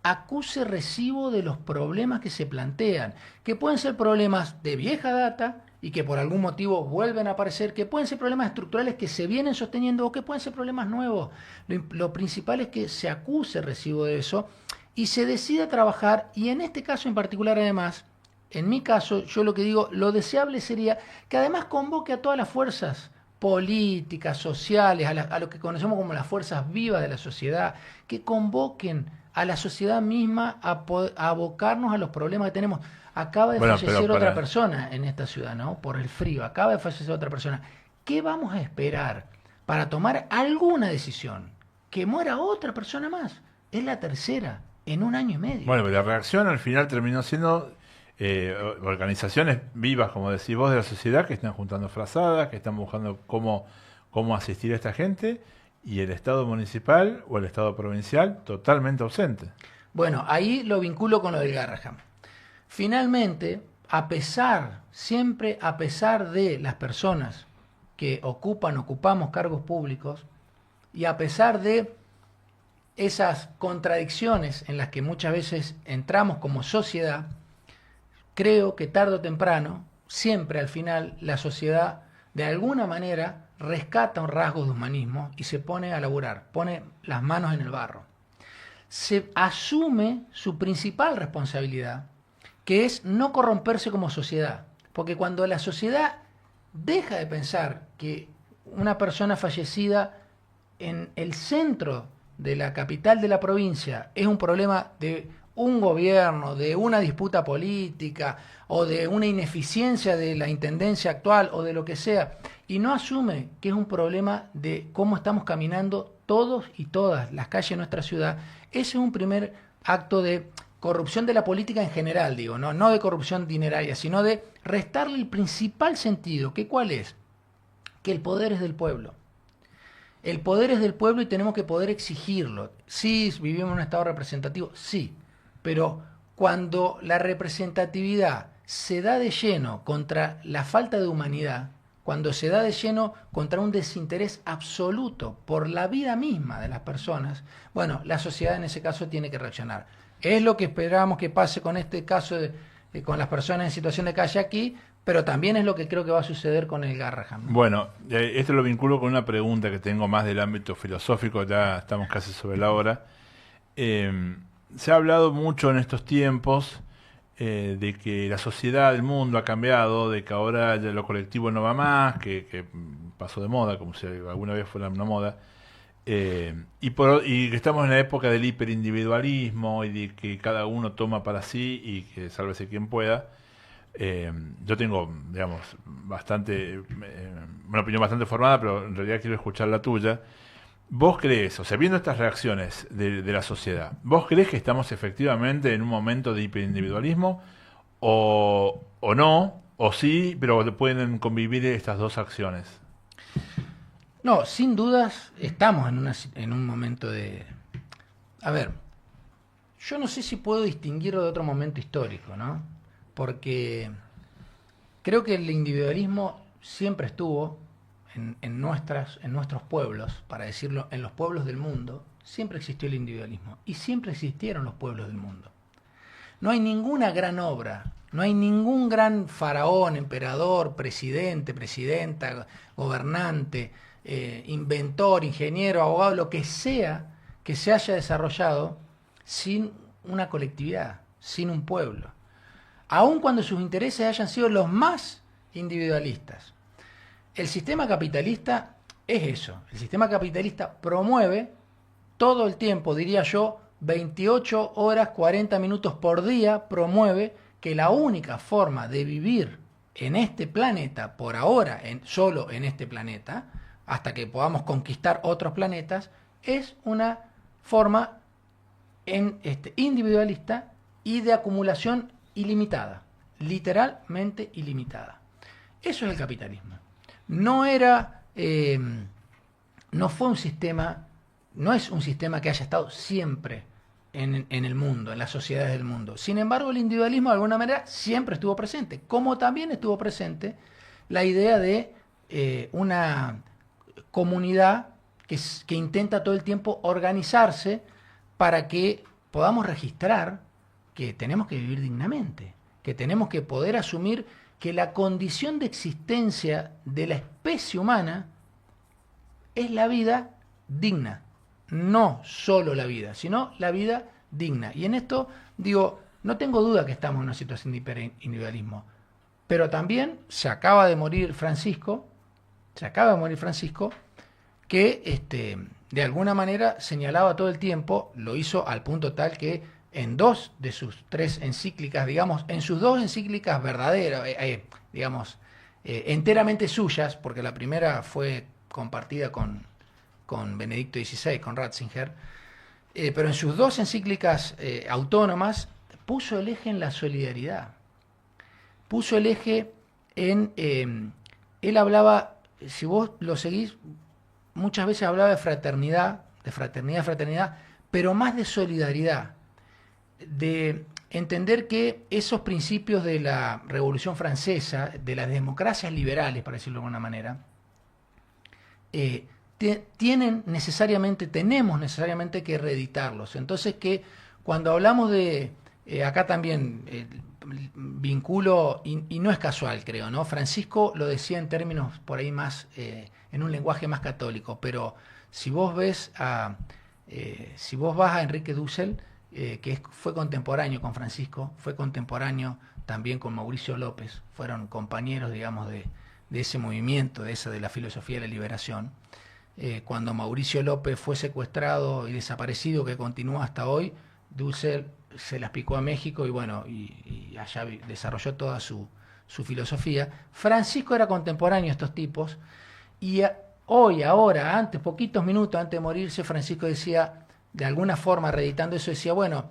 acuse recibo de los problemas que se plantean, que pueden ser problemas de vieja data y que por algún motivo vuelven a aparecer, que pueden ser problemas estructurales que se vienen sosteniendo o que pueden ser problemas nuevos. Lo principal es que se acuse recibo de eso y se decida trabajar, y en este caso en particular además, en mi caso, yo lo que digo, lo deseable sería que además convoque a todas las fuerzas políticas, sociales, a lo que conocemos como las fuerzas vivas de la sociedad, que convoquen a la sociedad misma a abocarnos a los problemas que tenemos. Acaba de fallecer otra persona en esta ciudad, ¿no? Por el frío, acaba de fallecer otra persona. ¿Qué vamos a esperar para tomar alguna decisión? Que muera otra persona más. Es la tercera en un año y medio. Bueno, pero la reacción al final terminó siendo organizaciones vivas, como decís vos, de la sociedad que están juntando frazadas, que están buscando cómo asistir a esta gente, y el Estado municipal o el Estado provincial totalmente ausente. Bueno, ahí lo vinculo con lo del Garrahan. Finalmente, siempre a pesar de las personas que ocupamos cargos públicos, y a pesar de esas contradicciones en las que muchas veces entramos como sociedad, creo que tarde o temprano, siempre al final, la sociedad de alguna manera rescata un rasgo de humanismo y se pone a laburar, pone las manos en el barro. Se asume su principal responsabilidad, que es no corromperse como sociedad. Porque cuando la sociedad deja de pensar que una persona fallecida en el centro de la capital de la provincia es un problema de un gobierno, de una disputa política o de una ineficiencia de la intendencia actual o de lo que sea, y no asume que es un problema de cómo estamos caminando todos y todas las calles de nuestra ciudad, ese es un primer acto de corrupción de la política en general, digo, no de corrupción dineraria, sino de restarle el principal sentido, que ¿cuál es? Que el poder es del pueblo. El poder es del pueblo y tenemos que poder exigirlo. Sí, vivimos en un estado representativo, sí, pero cuando la representatividad se da de lleno contra la falta de humanidad, cuando se da de lleno contra un desinterés absoluto por la vida misma de las personas, bueno, la sociedad en ese caso tiene que reaccionar. Es lo que esperamos que pase con este caso con las personas en situación de calle aquí, pero también es lo que creo que va a suceder con el Garrahan. Bueno, esto lo vinculo con una pregunta que tengo más del ámbito filosófico, ya estamos casi sobre la hora. Se ha hablado mucho en estos tiempos de que la sociedad, el mundo ha cambiado, de que ahora ya lo colectivo no va más, que pasó de moda, como si alguna vez fuera una moda, y que estamos en la época del hiperindividualismo y de que cada uno toma para sí y que sálvese quien pueda. Yo tengo, digamos, una opinión bastante formada, pero en realidad quiero escuchar la tuya. ¿Vos crees, o sea, viendo estas reacciones de la sociedad, vos crees que estamos efectivamente en un momento de hiperindividualismo o no, o sí, pero pueden convivir estas dos acciones? No, sin dudas estamos en un momento de... A ver, yo no sé si puedo distinguirlo de otro momento histórico, ¿no? Porque creo que el individualismo siempre estuvo en nuestros pueblos, para decirlo, en los pueblos del mundo, siempre existió el individualismo y siempre existieron los pueblos del mundo. No hay ninguna gran obra, no hay ningún gran faraón, emperador, presidente, presidenta, gobernante, inventor, ingeniero, abogado, lo que sea que se haya desarrollado sin una colectividad, sin un pueblo. Aun cuando sus intereses hayan sido los más individualistas. El sistema capitalista es eso. El sistema capitalista promueve todo el tiempo, diría yo, 28 horas, 40 minutos por día, promueve que la única forma de vivir en este planeta, por ahora, solo en este planeta, hasta que podamos conquistar otros planetas, es una forma individualista y de acumulación ilimitada, literalmente ilimitada. Eso es el capitalismo. No fue un sistema, no es un sistema que haya estado siempre en el mundo, en las sociedades del mundo. Sin embargo, el individualismo de alguna manera siempre estuvo presente, como también estuvo presente la idea de una comunidad que intenta todo el tiempo organizarse para que podamos registrar que tenemos que vivir dignamente, que tenemos que poder asumir que la condición de existencia de la especie humana es la vida digna. No solo la vida, sino la vida digna. Y en esto, digo, no tengo duda que estamos en una situación de hiperindividualismo. Pero también se acaba de morir Francisco, que de alguna manera señalaba todo el tiempo, lo hizo al punto tal que en 2 de sus 3 encíclicas, digamos, en sus 2 encíclicas verdaderas, enteramente suyas, porque la primera fue compartida con Benedicto XVI, con Ratzinger, pero en sus dos encíclicas autónomas puso el eje en la solidaridad. Puso el eje en... él hablaba, si vos lo seguís, muchas veces hablaba de fraternidad, pero más de solidaridad, de entender que esos principios de la Revolución Francesa, de las democracias liberales, para decirlo de alguna manera, tenemos necesariamente que reeditarlos. Entonces que cuando hablamos de, acá también vinculo, y no es casual creo, ¿no? Francisco lo decía en términos por ahí más, en un lenguaje más católico, pero si vos ves si vos vas a Enrique Dussel, fue contemporáneo con Francisco, fue contemporáneo también con Mauricio López, fueron compañeros, digamos, de ese movimiento, de la filosofía de la liberación. Cuando Mauricio López fue secuestrado y desaparecido, que continúa hasta hoy, Dussel se las picó a México y bueno, y allá desarrolló toda su filosofía. Francisco era contemporáneo a estos tipos y ahora, poquitos minutos antes de morirse, Francisco decía, de alguna forma reeditando eso, decía, bueno,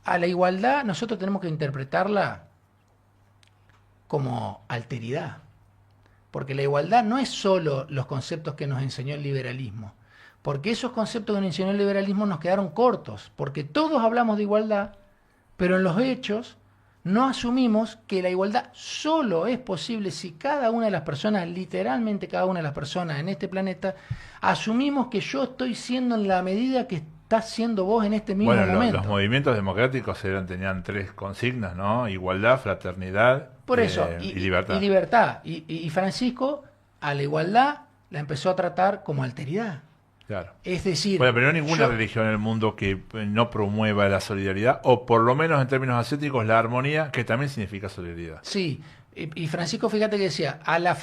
a la igualdad nosotros tenemos que interpretarla como alteridad, porque la igualdad no es solo los conceptos que nos enseñó el liberalismo, porque esos conceptos que nos enseñó el liberalismo nos quedaron cortos, porque todos hablamos de igualdad, pero en los hechos no asumimos que la igualdad solo es posible si cada una de las personas, literalmente cada una de las personas en este planeta, asumimos que yo estoy siendo en la medida que estás siendo vos en este mismo momento. Los movimientos democráticos tenían 3 consignas, ¿no? Igualdad, fraternidad, por eso, y libertad. Y libertad. Y Francisco, a la igualdad, la empezó a tratar como alteridad. Claro. Es decir... Bueno, pero no hay ninguna religión en el mundo que no promueva la solidaridad, o por lo menos en términos ascéticos, la armonía, que también significa solidaridad. Sí, y Francisco, fíjate que decía, a la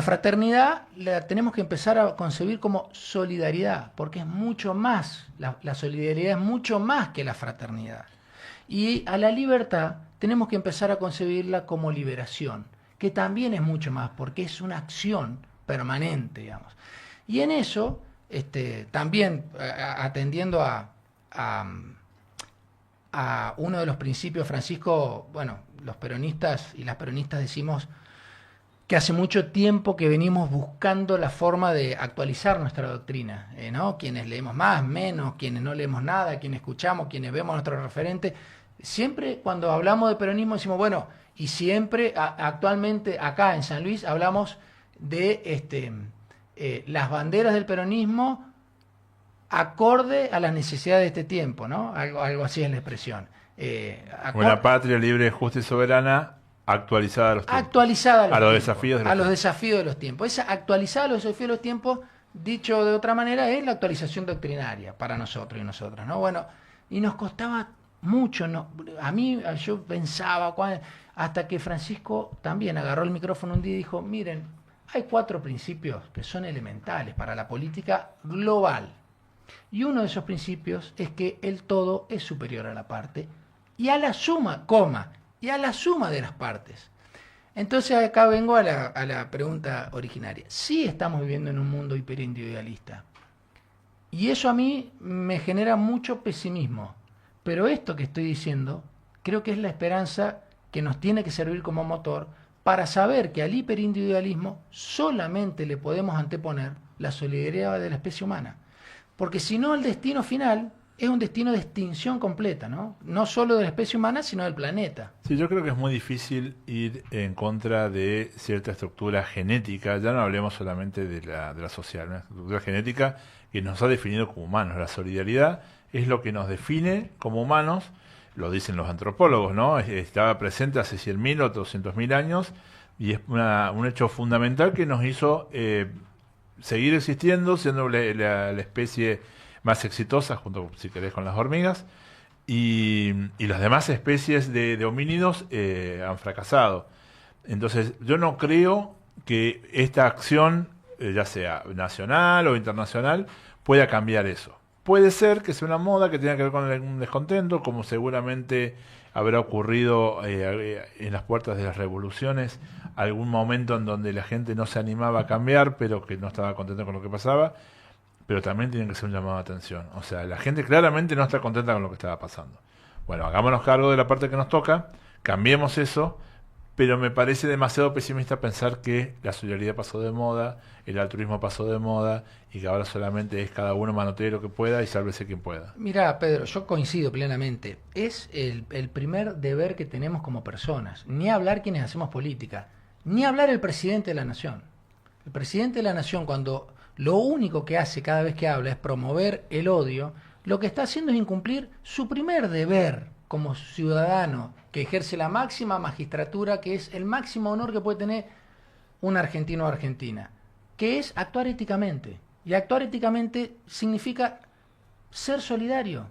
fraternidad la tenemos que empezar a concebir como solidaridad, porque es mucho más, la solidaridad es mucho más que la fraternidad. Y a la libertad tenemos que empezar a concebirla como liberación, que también es mucho más, porque es una acción permanente, digamos. Y en eso, también atendiendo a uno de los principios, Francisco, bueno, los peronistas y las peronistas decimos que hace mucho tiempo que venimos buscando la forma de actualizar nuestra doctrina, ¿no? Quienes leemos más, menos, quienes no leemos nada, quienes escuchamos, quienes vemos a nuestros referentes. Siempre cuando hablamos de peronismo decimos, bueno, y siempre actualmente acá en San Luis hablamos de las banderas del peronismo acorde a las necesidades de este tiempo, ¿no? Algo así es la expresión. Una patria libre, justa y soberana, actualizada a los tiempos. Actualizada a los desafíos de los tiempos. Desafíos de los tiempos. Esa actualizada a los desafíos de los tiempos, dicho de otra manera, es la actualización doctrinaria para nosotros y nosotras, ¿no? Bueno, y nos costaba mucho, ¿no? Yo pensaba, hasta que Francisco también agarró el micrófono un día y dijo, miren, hay 4 principios que son elementales para la política global. Y uno de esos principios es que el todo es superior a la parte y a la suma, y a la suma de las partes. Entonces acá vengo a la pregunta originaria. Sí estamos viviendo en un mundo hiperindividualista. Y eso a mí me genera mucho pesimismo. Pero esto que estoy diciendo, creo que es la esperanza que nos tiene que servir como motor para saber que al hiperindividualismo solamente le podemos anteponer la solidaridad de la especie humana. Porque si no, el destino final es un destino de extinción completa, ¿no? No solo de la especie humana, sino del planeta. Sí, yo creo que es muy difícil ir en contra de cierta estructura genética, ya no hablemos solamente de la social, una estructura genética que nos ha definido como humanos. La solidaridad es lo que nos define como humanos, lo dicen los antropólogos, ¿no? Estaba presente hace 100.000 o 200.000 años y es un hecho fundamental que nos hizo seguir existiendo, siendo la especie más exitosa, junto, si querés, con las hormigas, y las demás especies de homínidos han fracasado. Entonces, yo no creo que esta acción, ya sea nacional o internacional, pueda cambiar eso. Puede ser que sea una moda que tenga que ver con un descontento, como seguramente habrá ocurrido en las puertas de las revoluciones, algún momento en donde la gente no se animaba a cambiar, pero que no estaba contenta con lo que pasaba. pero también tiene que ser un llamado de atención. O sea, la gente claramente no está contenta con lo que estaba pasando. Bueno, hagámonos cargo de la parte que nos toca, cambiemos eso, pero me parece demasiado pesimista pensar que la solidaridad pasó de moda, el altruismo pasó de moda y que ahora solamente es cada uno manotee lo que pueda y sálvese quien pueda. Mira, Pedro, yo coincido plenamente. Es el primer deber que tenemos como personas. Ni hablar quienes hacemos política, ni hablar el presidente de la nación. El presidente de la nación, cuando lo único que hace cada vez que habla es promover el odio, lo que está haciendo es incumplir su primer deber como ciudadano que ejerce la máxima magistratura, que es el máximo honor que puede tener un argentino o argentina, que es actuar éticamente. Y actuar éticamente significa ser solidario.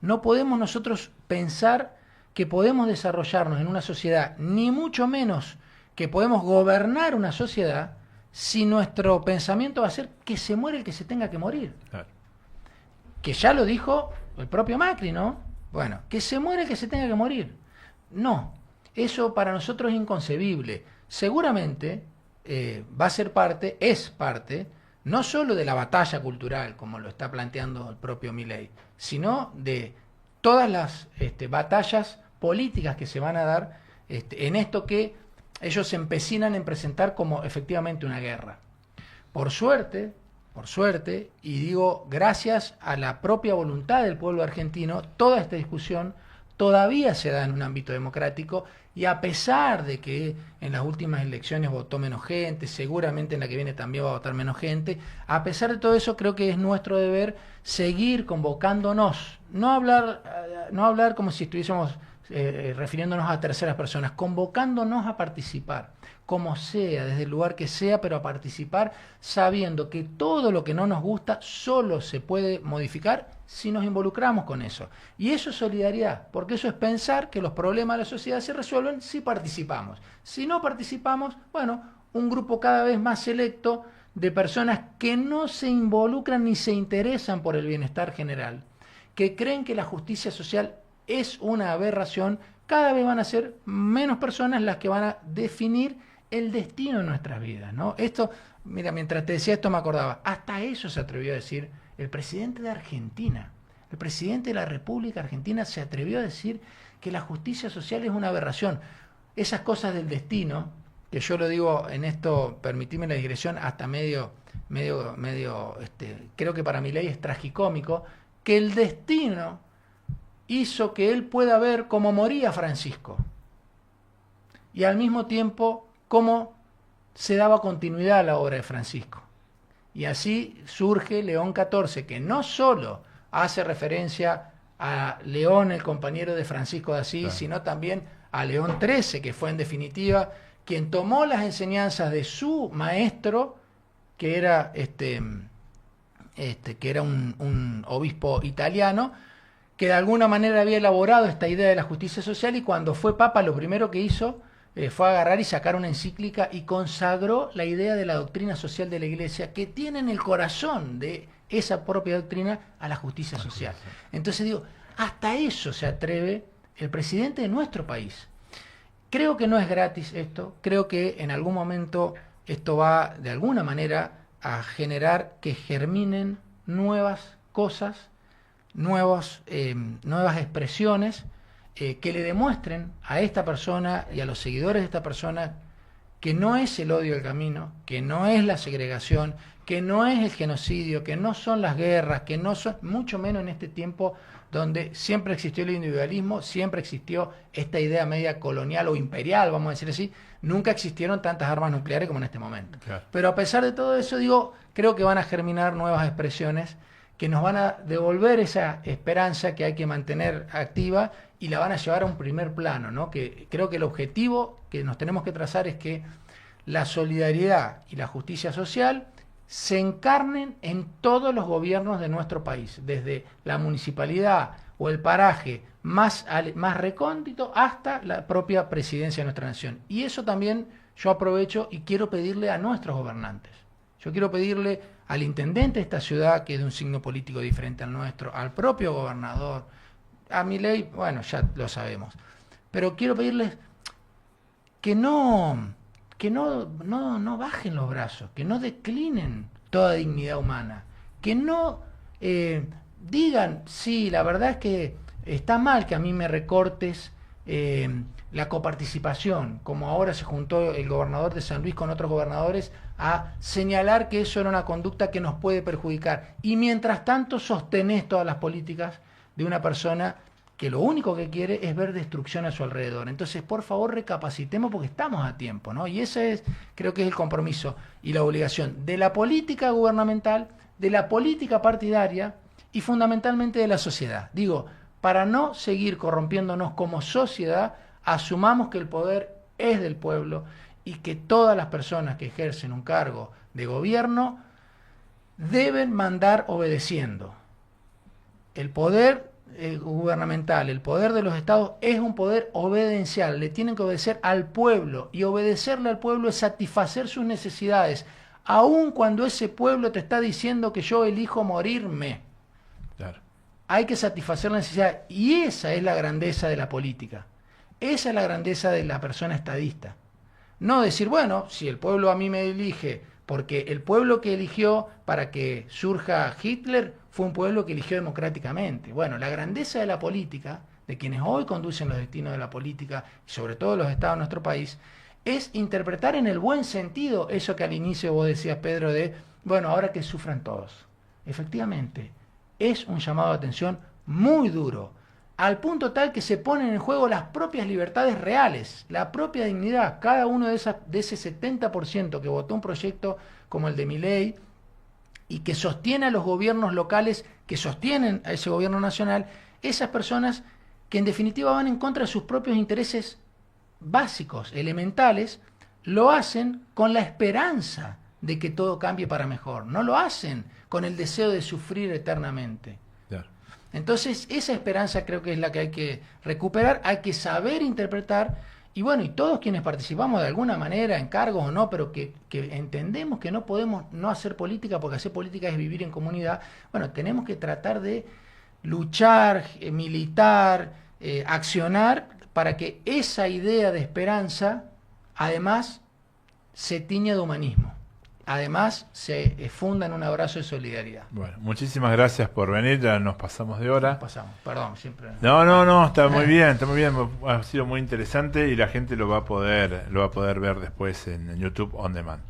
No podemos nosotros pensar que podemos desarrollarnos en una sociedad, ni mucho menos que podemos gobernar una sociedad, si nuestro pensamiento va a ser que se muere el que se tenga que morir. Claro. Que ya lo dijo el propio Macri, ¿no? Bueno, que se muere el que se tenga que morir. No, eso para nosotros es inconcebible. Seguramente va a ser parte, es parte, no solo de la batalla cultural, como lo está planteando el propio Milei, sino de todas las batallas políticas que se van a dar en esto que ellos se empecinan en presentar como efectivamente una guerra. Por suerte, y digo gracias a la propia voluntad del pueblo argentino, toda esta discusión todavía se da en un ámbito democrático y a pesar de que en las últimas elecciones votó menos gente, seguramente en la que viene también va a votar menos gente, a pesar de todo eso creo que es nuestro deber seguir convocándonos, no hablar como si estuviésemos refiriéndonos a terceras personas, convocándonos a participar, como sea, desde el lugar que sea, pero a participar sabiendo que todo lo que no nos gusta solo se puede modificar si nos involucramos con eso. Y eso es solidaridad, porque eso es pensar que los problemas de la sociedad se resuelven si participamos. Si no participamos, bueno, un grupo cada vez más selecto de personas que no se involucran ni se interesan por el bienestar general, que creen que la justicia social es una aberración, cada vez van a ser menos personas las que van a definir el destino de nuestras vidas, ¿no? Esto, mira, mientras te decía esto me acordaba, hasta eso se atrevió a decir el presidente de Argentina, el presidente de la República Argentina se atrevió a decir que la justicia social es una aberración. Esas cosas del destino, que yo lo digo en esto, permitime la digresión, hasta medio, creo que para Milei es tragicómico, que el destino hizo que él pueda ver cómo moría Francisco y al mismo tiempo cómo se daba continuidad a la obra de Francisco. Y así surge León XIV, que no solo hace referencia a León, el compañero de Francisco de Asís, claro, sino también a León XIII, que fue en definitiva quien tomó las enseñanzas de su maestro, que era, un obispo italiano, que de alguna manera había elaborado esta idea de la justicia social y cuando fue papa lo primero que hizo fue agarrar y sacar una encíclica y consagró la idea de la doctrina social de la Iglesia que tiene en el corazón de esa propia doctrina a la justicia social. Entonces digo, hasta eso se atreve el presidente de nuestro país. Creo que no es gratis esto, creo que en algún momento esto va de alguna manera a generar que germinen nuevas cosas, nuevas expresiones que le demuestren a esta persona y a los seguidores de esta persona que no es el odio el camino, que no es la segregación, que no es el genocidio, que no son las guerras, que no son, mucho menos en este tiempo donde siempre existió el individualismo, siempre existió esta idea media colonial o imperial, vamos a decir así, nunca existieron tantas armas nucleares como en este momento. Claro. Pero a pesar de todo eso, digo, creo que van a germinar nuevas expresiones que nos van a devolver esa esperanza que hay que mantener activa y la van a llevar a un primer plano, ¿no? Que creo que el objetivo que nos tenemos que trazar es que la solidaridad y la justicia social se encarnen en todos los gobiernos de nuestro país, desde la municipalidad o el paraje más recóndito hasta la propia presidencia de nuestra nación. Y eso también yo aprovecho y quiero pedirle a nuestros gobernantes. Yo quiero pedirle al intendente de esta ciudad, que es de un signo político diferente al nuestro, al propio gobernador, a Milei, bueno, ya lo sabemos. Pero quiero pedirles que no bajen los brazos, que no declinen toda dignidad humana, que no digan, sí, la verdad es que está mal que a mí me recortes la coparticipación, como ahora se juntó el gobernador de San Luis con otros gobernadores a señalar que eso era una conducta que nos puede perjudicar. Y mientras tanto sostenés todas las políticas de una persona que lo único que quiere es ver destrucción a su alrededor. Entonces, por favor, recapacitemos porque estamos a tiempo, ¿no? Y ese es, creo que es el compromiso y la obligación de la política gubernamental, de la política partidaria y fundamentalmente de la sociedad. Digo, para no seguir corrompiéndonos como sociedad, asumamos que el poder es del pueblo y que todas las personas que ejercen un cargo de gobierno deben mandar obedeciendo. El poder gubernamental, el poder de los estados es un poder obedencial, le tienen que obedecer al pueblo y obedecerle al pueblo es satisfacer sus necesidades, aun cuando ese pueblo te está diciendo que yo elijo morirme. Claro. Hay que satisfacer la necesidad y esa es la grandeza de la política, esa es la grandeza de la persona estadista. No decir, bueno, si el pueblo a mí me elige, porque el pueblo que eligió para que surja Hitler fue un pueblo que eligió democráticamente. Bueno, la grandeza de la política, de quienes hoy conducen los destinos de la política, y sobre todo los estados de nuestro país, es interpretar en el buen sentido eso que al inicio vos decías, Pedro, de, bueno, ahora que sufran todos. Efectivamente, es un llamado de atención muy duro, al punto tal que se ponen en juego las propias libertades reales, la propia dignidad. Cada uno de ese 70% que votó un proyecto como el de Milei y que sostiene a los gobiernos locales, que sostienen a ese gobierno nacional, esas personas que en definitiva van en contra de sus propios intereses básicos, elementales, lo hacen con la esperanza de que todo cambie para mejor, no lo hacen con el deseo de sufrir eternamente. Claro. Entonces, esa esperanza creo que es la que hay que recuperar, hay que saber interpretar, y bueno, y todos quienes participamos de alguna manera, en cargos o no, pero que entendemos que no podemos no hacer política, porque hacer política es vivir en comunidad, bueno, tenemos que tratar de luchar, militar, accionar, para que esa idea de esperanza, además, se tiña de humanismo. Además, se funda en un abrazo de solidaridad. Bueno, muchísimas gracias por venir, ya nos pasamos de hora. Nos pasamos, perdón, siempre. No, está muy bien, ha sido muy interesante y la gente lo va a poder ver después en YouTube On Demand.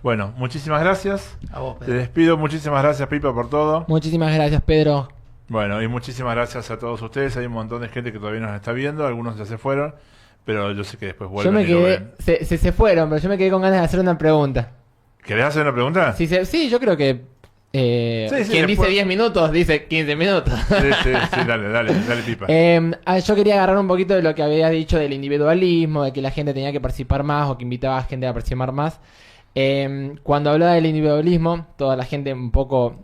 Bueno, muchísimas gracias. A vos, Pedro. Te despido, muchísimas gracias, Pipa, por todo. Muchísimas gracias, Pedro. Bueno, y muchísimas gracias a todos ustedes. Hay un montón de gente que todavía nos está viendo, algunos ya se fueron, pero yo sé que después vuelven. Yo me y lo quedé, ven. se fueron, pero yo me quedé con ganas de hacer una pregunta. ¿Querés hacer una pregunta? Sí, yo creo que Sí, quien después... dice 10 minutos dice 15 minutos. Sí, dale, Pipa. Yo quería agarrar un poquito de lo que habías dicho del individualismo, de que la gente tenía que participar más o que invitaba a gente a participar más. Cuando hablaba del individualismo, toda la gente un poco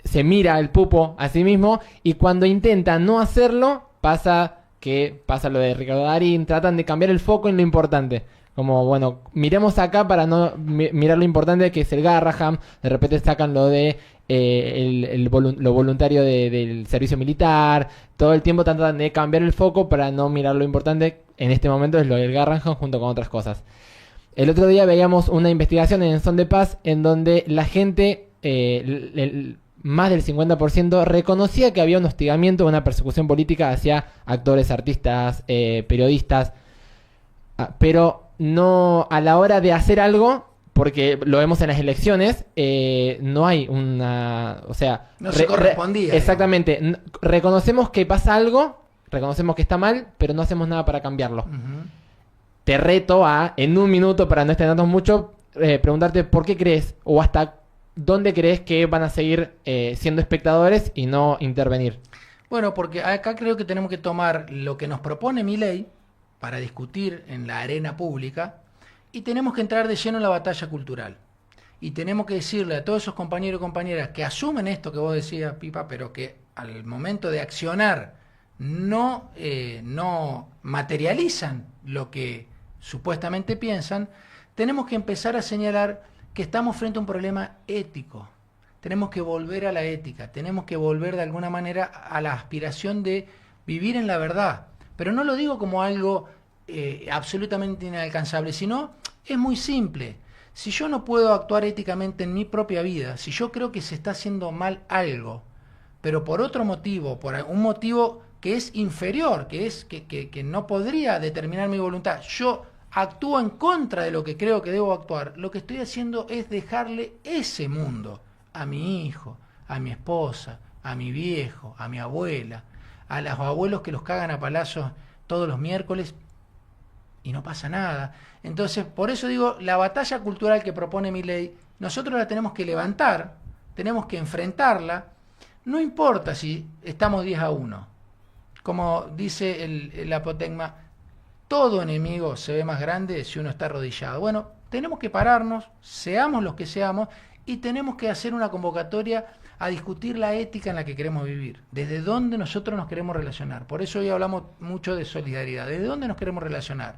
se mira el pupo a sí mismo y cuando intenta no hacerlo, pasa lo de Ricardo Darín, tratan de cambiar el foco en lo importante. Como, bueno, miremos acá para no mirar lo importante que es el Garraham. De repente sacan lo de lo voluntario del servicio militar. Todo el tiempo tratan de cambiar el foco para no mirar lo importante. En este momento es lo del Garraham junto con otras cosas. El otro día veíamos una investigación en Son de Paz en donde la gente, más del 50%, reconocía que había un hostigamiento, una persecución política hacia actores, artistas, periodistas. Pero no, a la hora de hacer algo, porque lo vemos en las elecciones, no hay una... O sea... No se correspondía. Exactamente. Reconocemos que pasa algo, reconocemos que está mal, pero no hacemos nada para cambiarlo. Uh-huh. Te reto a, en un minuto, para no extendernos mucho, preguntarte por qué crees o hasta dónde crees que van a seguir siendo espectadores y no intervenir. Bueno, porque acá creo que tenemos que tomar lo que nos propone Milei para discutir en la arena pública y tenemos que entrar de lleno en la batalla cultural. Y tenemos que decirle a todos esos compañeros y compañeras que asumen esto que vos decías, Pipa, pero que al momento de accionar no materializan lo que supuestamente piensan, tenemos que empezar a señalar que estamos frente a un problema ético. Tenemos que volver a la ética, tenemos que volver de alguna manera a la aspiración de vivir en la verdad. Pero no lo digo como algo absolutamente inalcanzable, sino es muy simple. Si yo no puedo actuar éticamente en mi propia vida, si yo creo que se está haciendo mal algo, pero por otro motivo, por un motivo que es inferior, que no podría determinar mi voluntad, yo actúo en contra de lo que creo que debo actuar, lo que estoy haciendo es dejarle ese mundo a mi hijo, a mi esposa, a mi viejo, a mi abuela, a los abuelos que los cagan a palazos todos los miércoles y no pasa nada. Entonces, por eso digo, la batalla cultural que propone Milei, nosotros la tenemos que levantar, tenemos que enfrentarla, no importa si estamos 10-1. Como dice el apotegma, todo enemigo se ve más grande si uno está arrodillado. Bueno, tenemos que pararnos, seamos los que seamos, y tenemos que hacer una convocatoria a discutir la ética en la que queremos vivir, desde dónde nosotros nos queremos relacionar. Por eso hoy hablamos mucho de solidaridad, desde dónde nos queremos relacionar.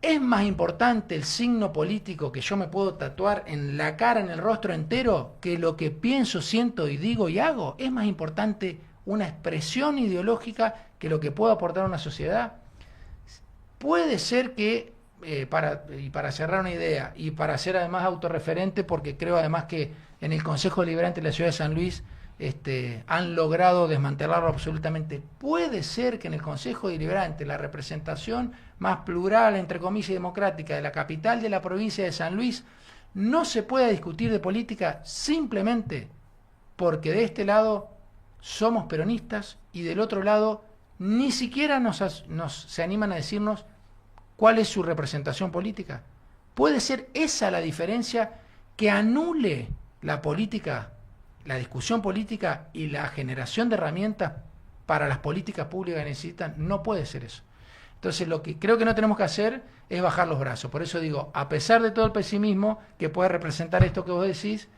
¿Es más importante el signo político que yo me puedo tatuar en la cara, en el rostro entero, que lo que pienso, siento y digo y hago? ¿Es más importante una expresión ideológica que lo que puedo aportar a una sociedad? Puede ser que, para cerrar una idea y para ser además autorreferente, porque creo además que en el Consejo Deliberante de la Ciudad de San Luis han logrado desmantelarlo absolutamente. Puede ser que en el Consejo Deliberante la representación más plural, entre comillas, y democrática de la capital de la provincia de San Luis no se pueda discutir de política simplemente porque de este lado somos peronistas y del otro lado ni siquiera se animan a decirnos cuál es su representación política. Puede ser esa la diferencia que anule la política, la discusión política y la generación de herramientas para las políticas públicas que necesitan. No puede ser eso. Entonces lo que creo que no tenemos que hacer es bajar los brazos. Por eso digo, a pesar de todo el pesimismo que puede representar esto que vos decís,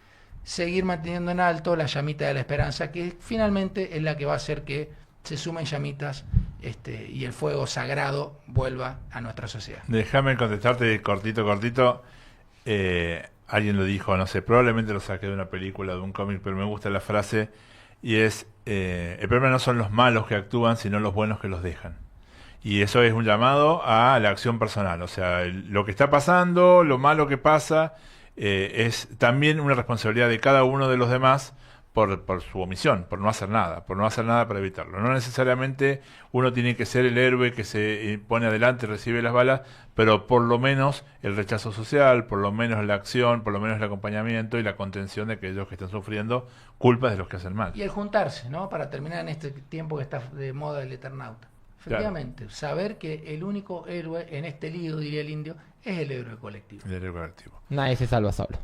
seguir manteniendo en alto la llamita de la esperanza, que finalmente es la que va a hacer que se sumen llamitas y el fuego sagrado vuelva a nuestra sociedad. Déjame contestarte cortito. Alguien lo dijo, no sé, probablemente lo saqué de una película, de un cómic, pero me gusta la frase, y es, el problema no son los malos que actúan, sino los buenos que los dejan. Y eso es un llamado a la acción personal, o sea, lo que está pasando, lo malo que pasa, es también una responsabilidad de cada uno de los demás por su omisión, por no hacer nada para evitarlo. No necesariamente uno tiene que ser el héroe que se pone adelante y recibe las balas, pero por lo menos el rechazo social, por lo menos la acción, por lo menos el acompañamiento y la contención de aquellos que están sufriendo culpas de los que hacen mal. Y el juntarse, ¿no? Para terminar en este tiempo que está de moda el Eternauta. Efectivamente, claro. Saber que el único héroe en este lío, diría el indio, es el héroe colectivo. El héroe colectivo. Nadie se salva solo.